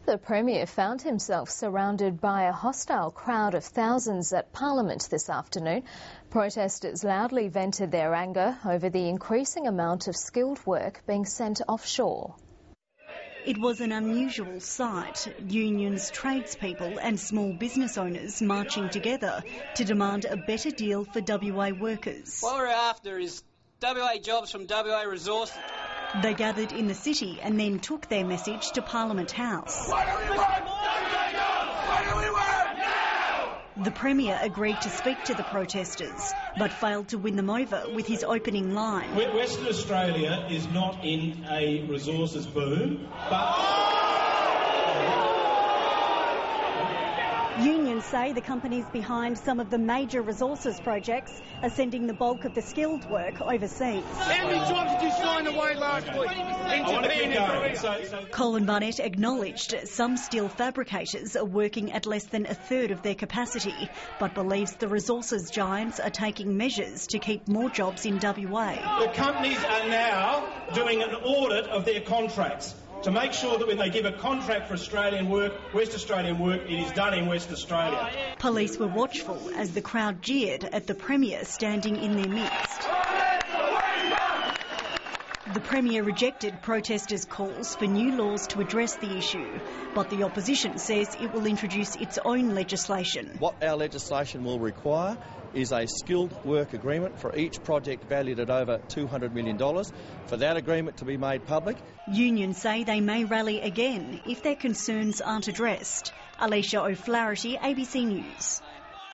The Premier found himself surrounded by a hostile crowd of thousands at Parliament this afternoon. Protesters loudly vented their anger over the increasing amount of skilled work being sent offshore. It was an unusual sight. Unions, tradespeople and small business owners marching together to demand a better deal for WA workers. What we're after is WA jobs from WA resources. They gathered in the city and then took their message to Parliament House. What do we want? What do we want now? The Premier agreed to speak to the protesters, but failed to win them over with his opening line. Western Australia is not in a resources boom, but... Unions say the companies behind some of the major resources projects are sending the bulk of the skilled work overseas. How many jobs did you sign away last week? In Japan. Colin Barnett acknowledged some steel fabricators are working at less than a third of their capacity, but believes the resources giants are taking measures to keep more jobs in WA. The companies are now doing an audit of their contracts to make sure that when they give a contract for Australian work, West Australian work, it is done in West Australia. Police were watchful as the crowd jeered at the Premier standing in their midst. The Premier rejected protesters' calls for new laws to address the issue, but the opposition says it will introduce its own legislation. What our legislation will require is a skilled work agreement for each project valued at over $200 million, for that agreement to be made public. Unions say they may rally again if their concerns aren't addressed. Alicia O'Flaherty, ABC News.